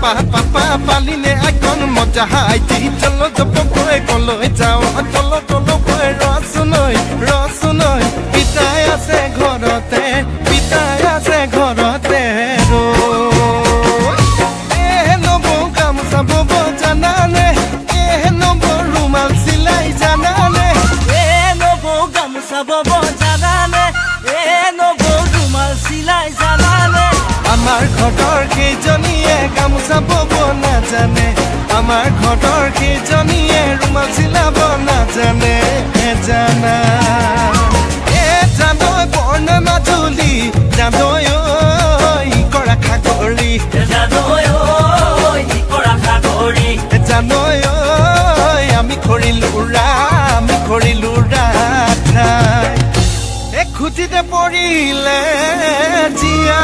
papa পালিনে icon মজা হাইতি চলো জপকৈ কলৈ যাও চলো চলো কৈ ৰচুনৈ পিতাই আছে ঘৰতে নব গামোচা বব জানানে নব ৰুমাল চিলাই জানানে নব গামোচা বব জানানে নব ৰুমাল চিলাই জানানে আমাৰ ঘৰৰ কেইজনীয়ে গামোচা বব নাজানে আমাৰ ঘৰৰ কেইজনীয়ে ৰুমাল চিলাব নাজানে জানা জানৈ বৰ্ণ মাজুলী জানৈ কৰা খাগৰি জানৈ আমি কৰিলো ৰাঠাই খুঁটিতে পৰিলে জিয়া